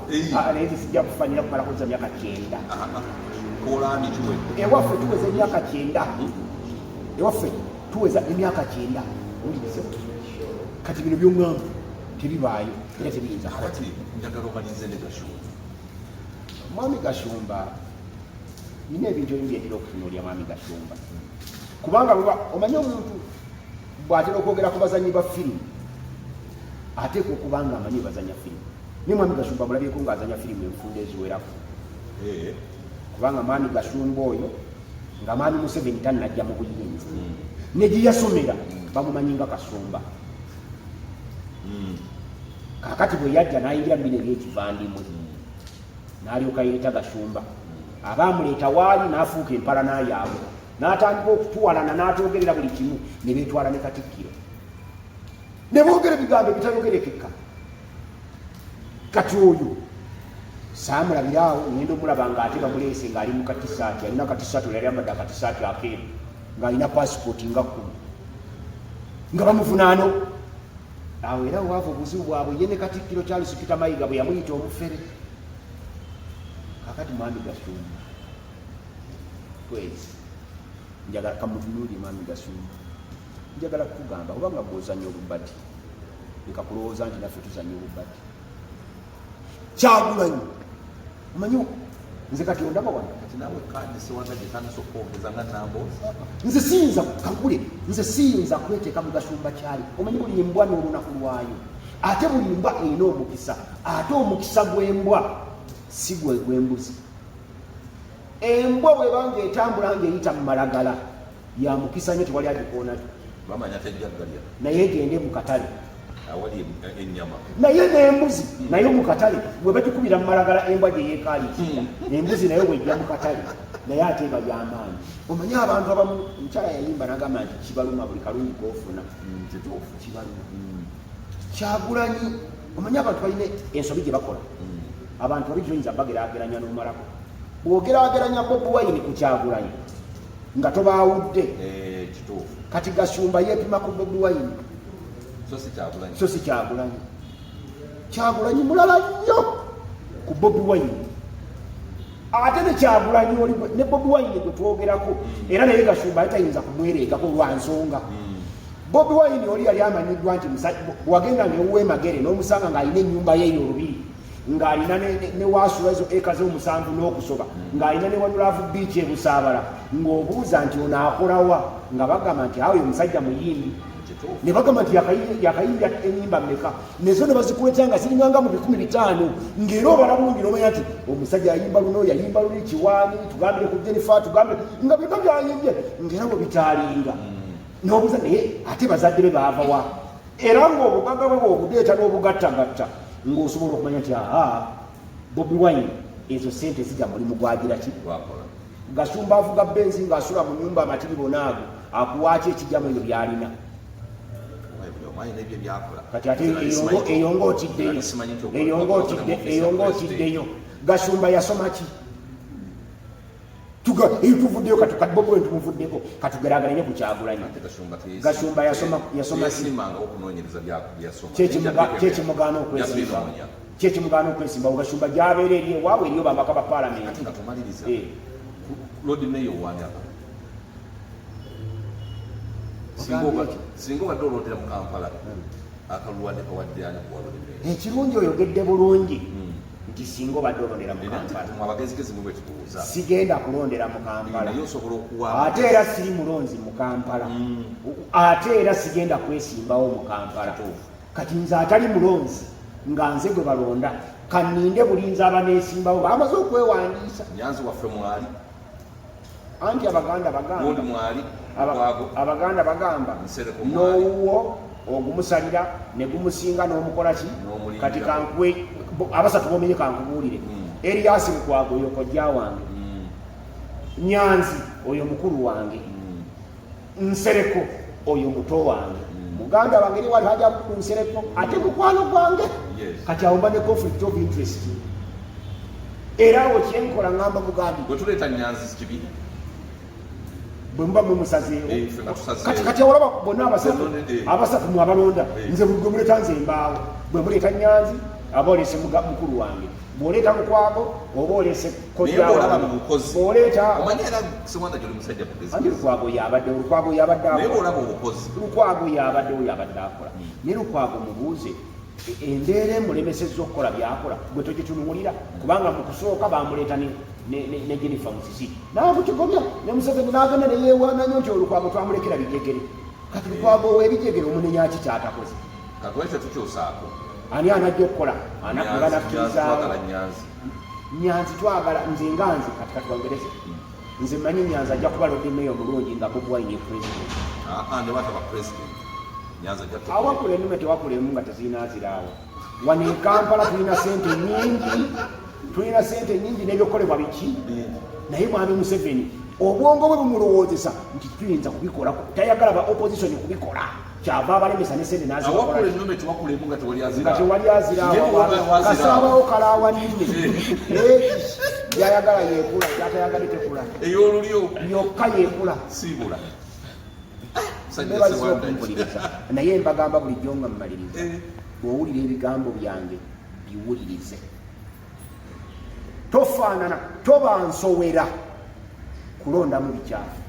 naye sijja kufa nina kumala kuweza myaka 9
kolambi kiwe
ewaffe tuweza emyaka 9 ewaffe tuweza emyaka 9 owulirize kati bino by'oŋŋamba tebibaayo era tebiyinza
kati njagala omalirize ne Gashumba.
Mwami Gashumba nina ebintu ebimu byentera okutunuulya Mwami Gashumba kubanga omanyi omuntu bw'atera okwogera ku bazanyi ba firimu ateeka okubanga amanyi bazanya firimu naye Mwami Gashumba mulabyeko ng'azanya firimu enfunda eziwerako kubanga Mwami Gashumba oyo nga Mwami Museveni tannajja mu buyinza ne gye yasomera bamumanyi nga Kasumba kakati bwe yajja n'ayingira mu bino ebyekivandimwe n'alyoka yeeta Gashumba abaamuleeta waali n'afuuka empala n'ayaamu n'atandika okutuwalana n'atwogerera buli kimu ne beetwala ne Katikkiro ne boogera ebigambo ebitayogerekeka. Kati oyo saamulabiraawo ngenda omulaba ng'ate bamuleese ng'ali mu katisaati alina katisaati yali amadde akatisaati akeeru ng'alina passport nga 10 nga bamuvunaano awo era waava obuzibu bwabwe ye ne Katikkiro Charles Peter Mayiga bwe yamuyita omufere kakati Mwami Gasumba kwezi njagala kamutunuulire Mwami Gasumba njagala kukugamba kubanga bw'ozanya olubati leka kulowooza nti naffe tuzanya olubati Kyagulanyi omanyi nze kati ondaba wano nze siyinza kakule nze siyinza kweteeka mu Gasumba kyali omanyi buli mbwa n'olunaku lwayo ate buli mbwa erina omukisa ate omukisa gw'embwa si gwe gw'embuzi embwa bw'ebanga etambula ng'eyita mu malagala ya mukisa nnyo tewali agikoonaki naye egende mu katale naye n'embuzi naye mu katale bwe bagikubira mu malagala embwa gye yeekaaliki embuzi naye bwejja mu katale naye ate eba y'amaanyi omanyi abantu abamu omukyala yayimba n'agamba nti kibaluma buli kalungi k'ofuna kibaluma Kyagulanyi omanyi abantu balina ensobi gye bakola abantu babi gyoyinza bageraageranya n'omalako bw'ogeraageranya Bobi Wine ku Kyagulanyi nga tobaawudde kati Gasumba yeepima ku Bobi Wine so si Kyagulanyi Kyagulanyi mulala nnyo ku Bobi Wine ate ne Kyagulanyi ne Bobi Wine gwe twogerako era naye Gasumba tayinza kumwereegako lwa nsonga Bobi Wine oli yali amanyiddwa nti wagenda newuwe Magere n'omusanga ng'alina ennyumba ye olubiri ng'alina ne waasula ezo eka z'omusanvu n'okusoba ng'alina ne Wanulaavu Beach e Busaabala ng'obuuza nti ono akolawa nga bagamba nti awo omusajja muyimbi ne bagamba nti yakayimbya ennyimba mmeka nezo ne bazikuleeta nga ziringanga mu 500 ng'era obala bulungi n'omanya nti omusajja yayimba luno yayimba luli Kiwaani tugambire ku Jennifer tugambire nga byonna byayimbye ng'era bwe bitaalinga n'obuuza naye ate bazadde be baava wa era ng'obugagga bwe bw'obudeeta n'obugattagatta ng'osobola okumanya nti Bobi Wine ezo sente zijja mulimu gwagira ki Gasumba avuga benzi ng'asula mu nnyumba amatiribo naago akuwaaki ekijjamu ebyo by'alina kati ate eyongootiddeyo Gasumba yasoma ki tuvuddeyo kati Bobi Wine tumuvuddeko katugeraageranye ku Kyagulanyi Gasumba yasoma kyekimugaana okwesimba Gasumba gy'abeera eri ewaabwe eriyo bambaka ba paalamenti
singa obadde olondera mu Kampala akaluwadde kawadde ani kuwalulire
ekirungi oyogedde bulungi nti singa obadde olondera mu Kampala
abagezigezi mwe betubuuza
sigenda kulondera mu Kampala
naye osobola okuwa
ate era siri mulonzi mu Kampala ate era sigenda kwesimbawo mu Kampala kati nze atali mulonzi nga nze gwe balonda kaninde bulinzi abaneesimbawo bamaze okwewandiisa
Nyanzi waffe mwali
anti Abaganda bagamba
mwali
Abaganda bagamba n'owuwo ogumusalira ne gumusinga n'omukola ki kati kankwe abasatu bomenye kankubuulire Erias Lukwago oyo kojja wange Nyanzi oyo mukulu wange Nsereko oyo muto wange muganda wange wali haja ku Nsereko ate mukwano gwange kati awo mba ne conflict of interest era awo kyenkola ngamba mugambi
gwe tuleeta Nyanzi kibi
bwemba mumusazeewo kati olaba bonna abasatu mwabalonda nze buli gwe muleeta nze mbaawo bwe muleeta Nyanzi aba oleese mukulu wange bw'oleeta Lukwago oba oleese Lukwago yabadde akola naye Lukwago mubuuze embeera emulemesezza okukola byakola gwe togitunuulira kubanga mu kusooka bamuleeta ne Jennifer Musisi n'abukigomya ne Museveni n'agenda ne yeewaana nnyo nti Lukwago twamulekera bijegere kati Lukwago ow'ebijegere omunenya ki kyatakoze
katwese tukyusaako
ani anajja okukola anakkirizaawo Nyanzi twagala nze nga nze kati katwongereze nze mmanyi Nyanzi ajja kuba lodde meeyo omulungi nga Bobi Wine ye president awakula ennume tewakulemu nga teziinaaziraawo wano e Kampala tulina sente nyingi n'ebyokolebwa biki naye mwami Museveni obwongo bwe bumulowoozesa nti tuyinza kubikola tayagala ba opposition kubikola kyava abalemesa ne sente
awakula ennume tewakulemu nga tewali
nga tewali aziraawo kasaabawo kalaawa nime byayagala yeekula byatayagadde tekula
ey'olulyo
yokka yeekula
siibula
nebaziza okumpuliriza naye mbagamba bulijjo nga mmaliriza bw'owulira ebigambo byange biwulirize tofaanana toba nsowera kulondamu bikyafu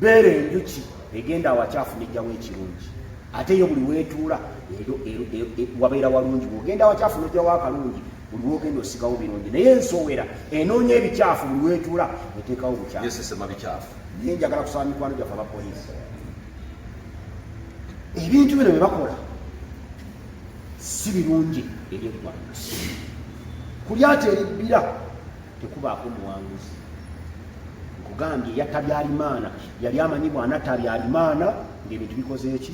beera enjuki egenda awakyafu nejjawo ekirungi ate yo buli weetuula wabeera walungi bwogenda awakyafu nojjawo akalungi buli wogenda osigawo birungi naye ensowera enoonya ebikyafu buli weetuula eteekawo bukyafu naye njagala kusaba mikwano gyaffe abapoliisi ebintu bino byebakola si birungi eri eggwanga kulyata eribbira tekubaako muwanguzi nkugambye yattabyalimaana yali amanyi bw'anatta byalimaana ng'ebintu bikoze eki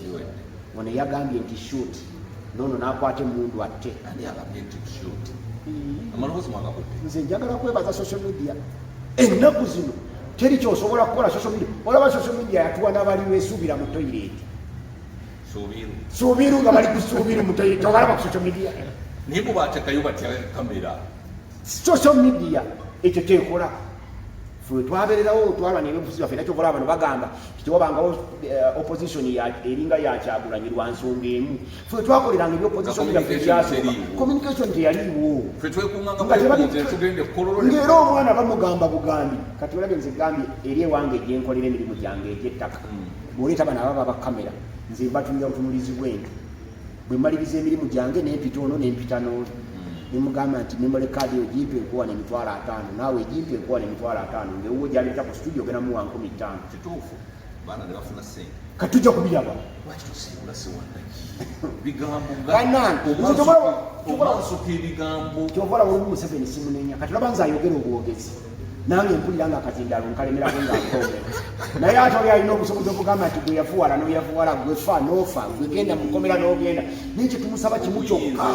ono yagambye nti shoot nono n'akwata emundu atte nze njagala kwebaza social media ennaku zino teri kyosobola kukola social media olaba social media yatuwa n'abaliwo esuubira mu toyireeti suubiru nga bali kusuubiru mu toyireeti obalaba ku social media
naye bwe bateekayo batya kamera
social media ekyo kyekola ffe twabeererawo twalwana ebyobufuzi baffe era kyokola bano bagamba kitewabangawo opposition eringa yakyagulanyi lwa nsonga emu ffe twakoleranga ebyopposition byaffe byasooka communication teyaliiwo ng'era omwana bamugamba bugambi kati olabye nze gambye eri ewange egyenkolera emirimu gyange egy'ettaka bw'oleeta bano ababa bakamera nze batunira butunulizi bw'entu bwe mmaliriza emirimu gyange nempita ono nempita n'oli nemugamba nti memory card yo jimpe enkuwa n'emitwalo 5 naawe jimpe enkuwa n'emitwalo 5 ng'ewuwo gyaleeta ku studio ogenda mu 15
kituufu baana ne bafuna ssente
kati tujja kubiraba
lwaki tosiibula sewandaki bigambo omansuka ebigambo
kyovola bulumu Museveni simunenya kati olaba nze ayogera obwogezi nange mpulira nga akazindalo nkalemerako ngaakomera naye ate oli alina obusobozi okugamba nti gwe yafuwala n'oyafuwala gwe fa n'ofa gwe genda mukomera n'ogenda naye kye tumusaba kimu kyokka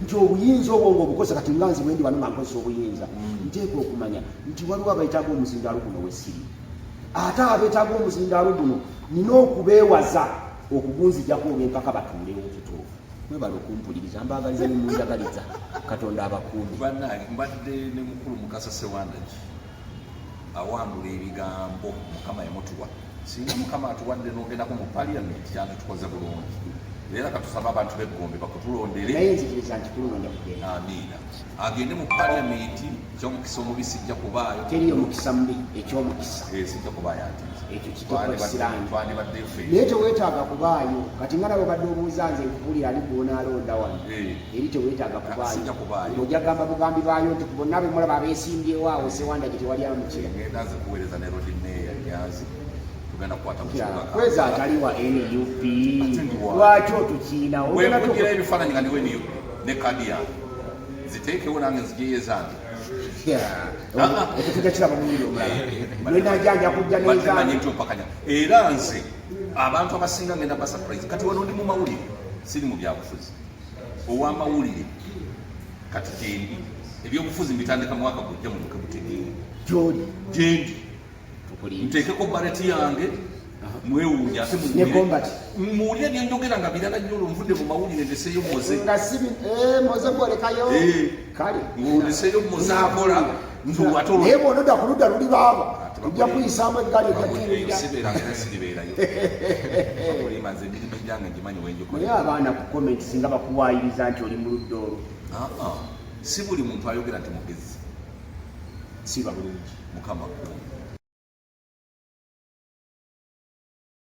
nti obuyinza obwo ng'obukoze kati nga nzi bwendi wano nga nkozesa obuyinza nteeka okumanya nti waliwo abeetaaga omuzindaalo guno wesiri ate abeetaaga omuzindaalo guno nina okubeewaza okugunzijjako olw'empaka batuulewo kituufu mwebala okumpuliriza mbaagaliza ne munjagaliza katonda abakuumi
bannange mbadde ne mukulu Mukasa Sewandaki awandula ebigambo mukama yamutuwa singa mukama atuwadde n'ogendako mu paliyamenti kyanditukoze bulungi era katusaba abantu b'eggombe bakutulondere
naye nzikiriza nti kulonda kugenda
amiina agende mu paliyamenti ekyomukisa omubisi sijja kubaayo
teriyo mukisa mubi ekyomukisa
sijja kubaayo ati
ekyo kitekwesiranga
twandibadde ffe
naye teweetaaga kubaayo kati nga nawe badde obuuza nze nkubuulira ali gw'onaalonda wano eri teweetaaga kubaayo ojja gamba bugambi baayo nti bonna be mulaba abeesimbyewo awo Sewandaki tewali amukira
ngenda nze kuweereza ne rodi meeya nyanzi tugenda kukwata mu kibuga
kweza ataliwa NUP lwaki otukiinawo
wekugira ebifaananyi nga niwe ne kadi yange ziteekewo nange nzijeyo zange
tujja kiraba mulundi omulala lwenajanja kujja
nezange nti opakanya era nze abantu abasinga ngenda basapurayizi kati wano ndi mu mawulire siri mu byabufuzi ow'amawulire kati gyendi ebyobufuzi mbitandika mwaka gujja mu mukebutegeere
gyoli
gyendi nteekeko baleti yange mwewuunya ate muwulire byenjogera nga birala nnyo olwonvudde mu mawulire ndeseeyo moze
moze gwolekayo kale
ndeseeyo moze akola
naye bwonodda ku ludda luli baaba ojja kuyisaamu eggali
ejjasiribeerayo olimaze emirimu gyange ngimanyi wenjikola
naye abaana ku komenti singa bakuwaayiriza nti oli mu ludda olwo
si buli muntu ayogera nti mugezi
siba bulungi
mukama